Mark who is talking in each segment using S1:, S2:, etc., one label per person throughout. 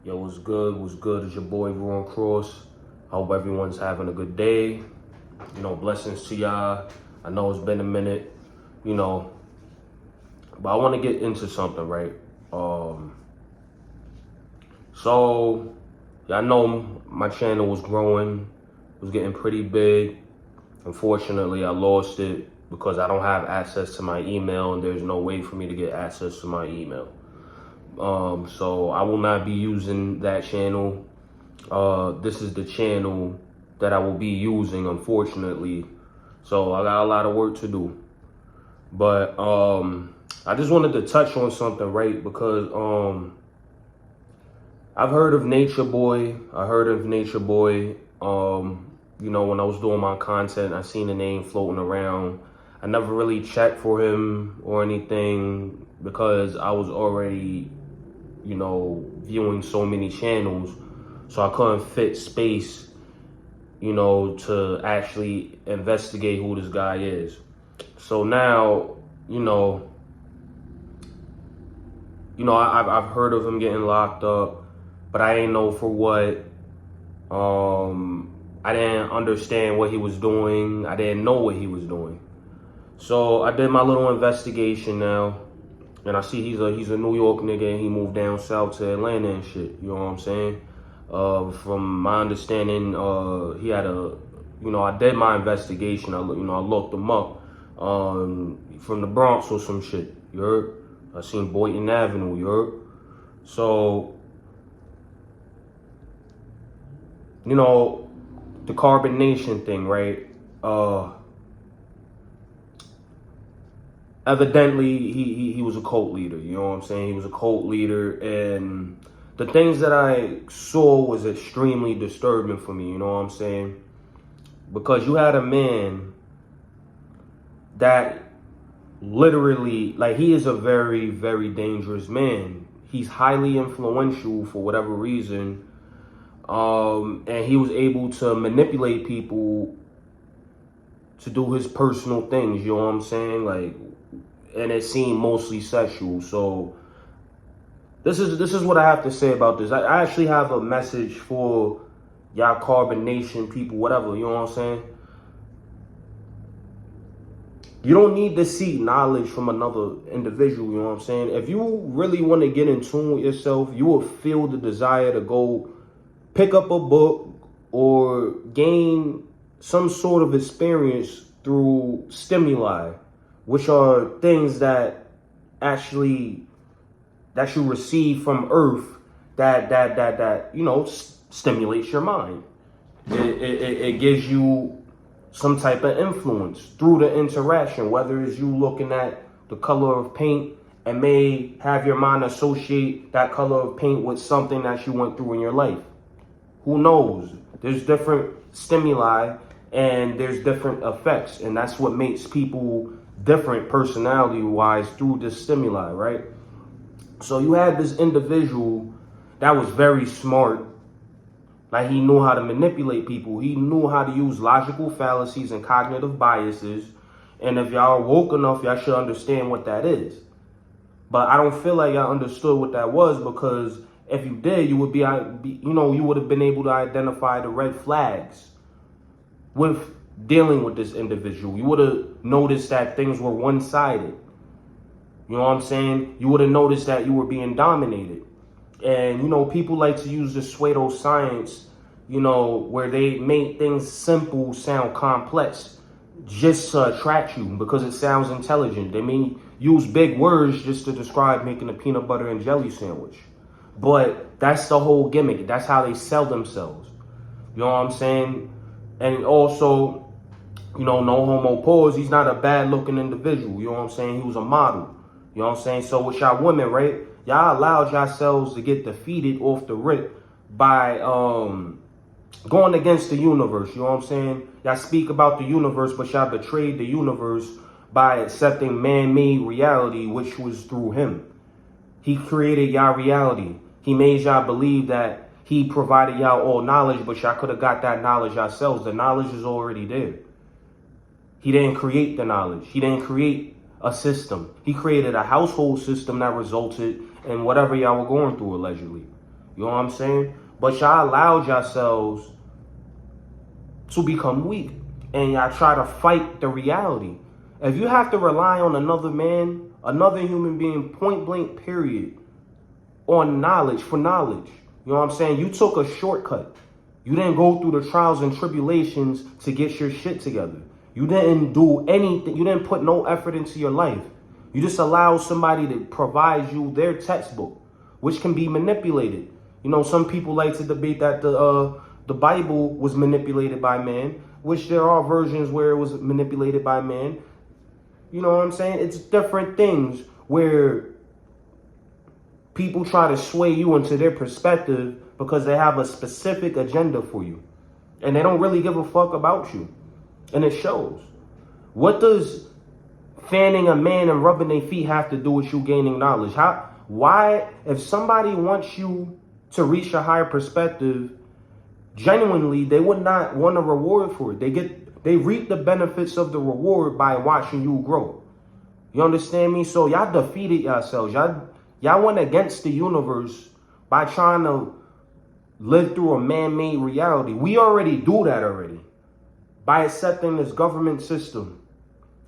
S1: Yo, what's good? What's good? It's your boy, Ron Cross. I hope everyone's having a good day. Blessings to y'all. I know it's been a minute, but I want to get into something, right? So, y'all know my channel was growing, was getting pretty big. Unfortunately, I lost it because I don't have access to my email, and there's no way for me to get access to my email. So I will not be using that channel. This is the channel that I will be using, unfortunately. So I got a lot of work to do. But I just wanted to touch on something, right? Because I've heard of Nature Boy. When I was doing my content, I seen the name floating around. I never really checked for him or anything because I was already, viewing so many channels. So I couldn't fit space, to actually investigate who this guy is. So now, I've heard of him getting locked up, but I ain't know for what. I didn't understand what he was doing. I didn't know what he was doing. So I did my little investigation now, and I see he's a New York nigga, and he moved down south to Atlanta and shit. You know what I'm saying? From my understanding, he had I did my investigation. I looked him up from the Bronx or some shit. You heard? I seen Boynton Avenue. You heard? So, the Carbon Nation thing, right? Evidently, he was a cult leader. You know what I'm saying? He was a cult leader, and the things that I saw was extremely disturbing for me. You know what I'm saying? Because you had a man that literally, he is a very, very dangerous man. He's highly influential for whatever reason. And he was able to manipulate people to do his personal things, you know what I'm saying? And it seemed mostly sexual. So this is what I have to say about this. I actually have a message for y'all Carbon Nation people, whatever, you know what I'm saying? You don't need to seek knowledge from another individual, you know what I'm saying? If you really want to get in tune with yourself, you will feel the desire to go pick up a book or gain some sort of experience through stimuli, which are things that you receive from Earth that stimulates your mind. It gives you some type of influence through the interaction, whether it's you looking at the color of paint and may have your mind associate that color of paint with something that you went through in your life. Who knows? There's different stimuli and there's different effects, and that's what makes people different personality-wise through this stimuli, right? So you had this individual that was very smart. He knew how to manipulate people. He knew how to use logical fallacies and cognitive biases. And if y'all are woke enough, y'all should understand what that is. But I don't feel like y'all understood what that was, because if you did, you would you would have been able to identify the red flags with dealing with this individual. You would have noticed that things were one-sided. You know what I'm saying? You would have noticed that you were being dominated. And, people like to use the pseudoscience, where they make things simple sound complex just to attract you because it sounds intelligent. They mean use big words just to describe making a peanut butter and jelly sandwich. But that's the whole gimmick. That's how they sell themselves. You know what I'm saying? And also, no homo pause, he's not a bad looking individual. You know what I'm saying? He was a model. You know what I'm saying? So with y'all women, right? Y'all allowed yourselves to get defeated off the rip by going against the universe. You know what I'm saying? Y'all speak about the universe, but y'all betrayed the universe by accepting man-made reality, which was through him. He created y'all reality. He made y'all believe that he provided y'all all knowledge, but y'all could have got that knowledge yourselves. The knowledge is already there. He didn't create the knowledge. He didn't create a system. He created a household system that resulted in whatever y'all were going through, allegedly. You know what I'm saying? But y'all allowed yourselves to become weak. And y'all try to fight the reality. If you have to rely on another man, another human being, point blank, period, on knowledge, for knowledge, you know what I'm saying? You took a shortcut. You didn't go through the trials and tribulations to get your shit together. You didn't do anything. You didn't put no effort into your life. You just allow somebody to provide you their textbook, which can be manipulated. You know, some people like to debate that the Bible was manipulated by man, which there are versions where it was manipulated by man. You know what I'm saying? It's different things where people try to sway you into their perspective because they have a specific agenda for you. And they don't really give a fuck about you. And it shows. What does fanning a man and rubbing their feet have to do with you gaining knowledge? Why, if somebody wants you to reach a higher perspective, genuinely, they would not want a reward for it. They reap the benefits of the reward by watching you grow. You understand me? So y'all defeated yourselves. Y'all went against the universe by trying to live through a man-made reality. We already do that already by accepting this government system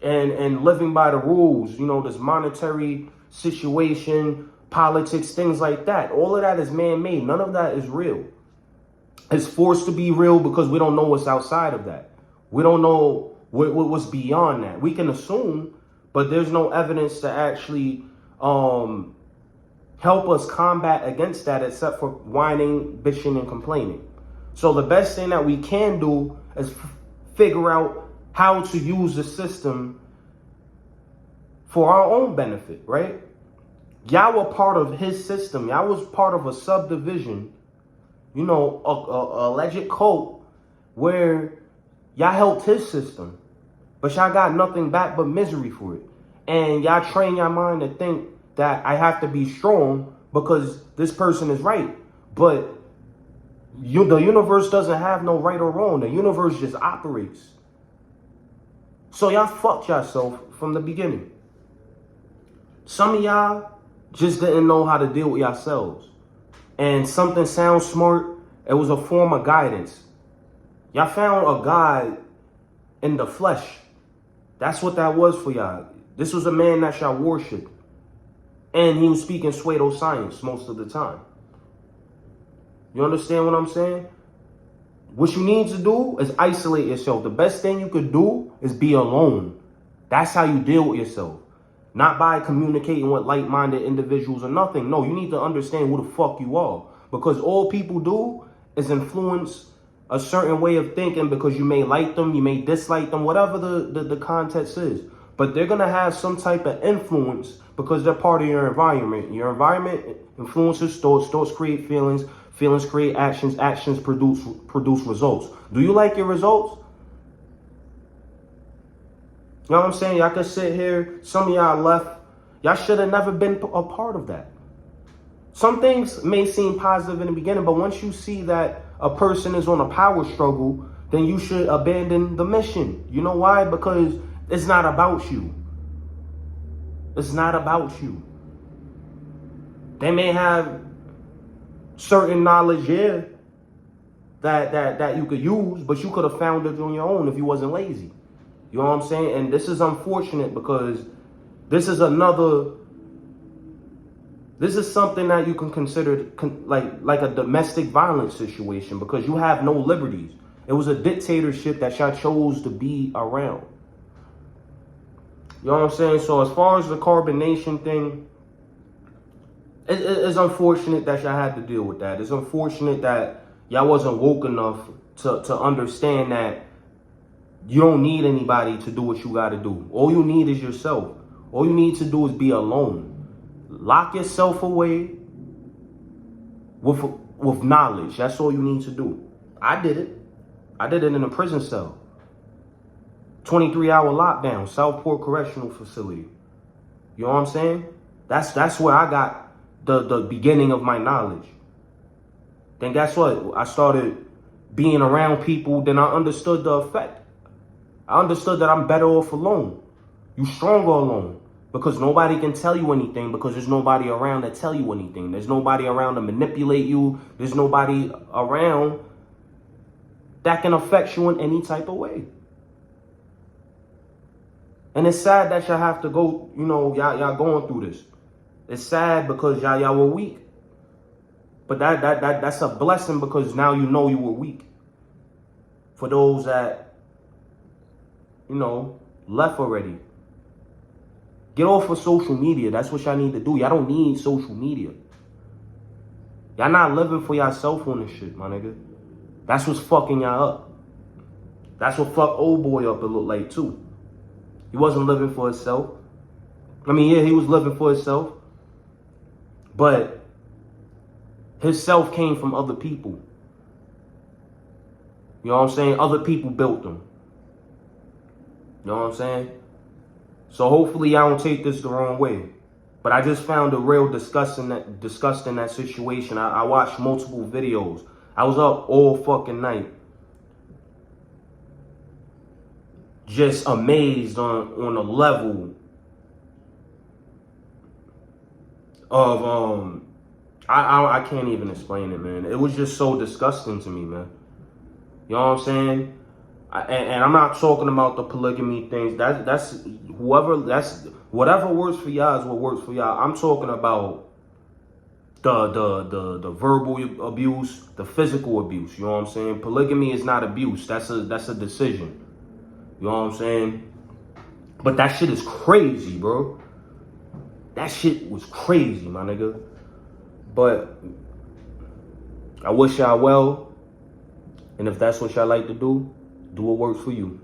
S1: and living by the rules, you know, this monetary situation, politics, things like that. All of that is man-made. None of that is real. It's forced to be real because we don't know what's outside of that. We don't know what's beyond that. We can assume, but there's no evidence to actually help us combat against that except for whining, bitching, and complaining. So the best thing that we can do is figure out how to use the system for our own benefit, right? Y'all were part of his system. Y'all was part of a subdivision, you know, a alleged cult where y'all helped his system, but y'all got nothing back but misery for it. And y'all train your mind to think that I have to be strong because this person is right. But the universe doesn't have no right or wrong. The universe just operates. So y'all fucked yourself from the beginning. Some of y'all just didn't know how to deal with yourselves. And something sounds smart. It was a form of guidance. Y'all found a God in the flesh. That's what that was for y'all. This was a man that y'all worshiped. And he was speaking pseudoscience most of the time. You understand what I'm saying? What you need to do is isolate yourself. The best thing you could do is be alone. That's how you deal with yourself. Not by communicating with like-minded individuals or nothing. No, you need to understand who the fuck you are. Because all people do is influence a certain way of thinking because you may like them, you may dislike them, whatever the context is. But they're going to have some type of influence because they're part of your environment. Your environment influences thoughts. Thoughts create feelings. Feelings create actions. Actions produce results. Do you like your results? You know what I'm saying? Y'all could sit here. Some of y'all left. Y'all should have never been a part of that. Some things may seem positive in the beginning, but once you see that a person is on a power struggle, then you should abandon the mission. You know why? Because it's not about you. It's not about you. They may have certain knowledge, yeah, that you could use, but you could have found it on your own if you wasn't lazy. You know what I'm saying? And this is unfortunate because this is something that you can consider like a domestic violence situation because you have no liberties. It was a dictatorship that y'all chose to be around. You know what I'm saying? So as far as the carbonation thing, it's unfortunate that y'all had to deal with that. It's unfortunate that y'all wasn't woke enough to understand that you don't need anybody to do what you got to do. All you need is yourself. All you need to do is be alone. Lock yourself away with knowledge. That's all you need to do. I did it. I did it in a prison cell. 23-hour lockdown, Southport Correctional Facility. You know what I'm saying? That's where I got the beginning of my knowledge. Then guess what? I started being around people. Then I understood the effect. I understood that I'm better off alone. You stronger alone. Because nobody can tell you anything, because there's nobody around to tell you anything. There's nobody around to manipulate you. There's nobody around that can affect you in any type of way. And it's sad that y'all have to go, y'all going through this. It's sad because y'all were weak. But that's a blessing, because now you know you were weak. For those that, left already. Get off of social media. That's what y'all need to do. Y'all don't need social media. Y'all not living for yourself on this shit, my nigga. That's what's fucking y'all up. That's what fucked old boy up, it looked like, too. He wasn't living for himself. I mean, yeah, he was living for himself. But his self came from other people. You know what I'm saying? Other people built him. You know what I'm saying? So hopefully y'all don't take this the wrong way. But I just found a real disgust in that situation. I watched multiple videos. I was up all fucking night, just amazed on a level of I can't even explain it, man. It was just so disgusting to me, man. You know what I'm saying? And I'm not talking about the polygamy things. That's whatever works for y'all is what works for y'all. I'm talking about the verbal abuse, the physical abuse. You know what I'm saying? Polygamy is not abuse. That's a decision. You know what I'm saying? But that shit is crazy, bro. That shit was crazy, my nigga. But I wish y'all well. And if that's what y'all like to do what works for you.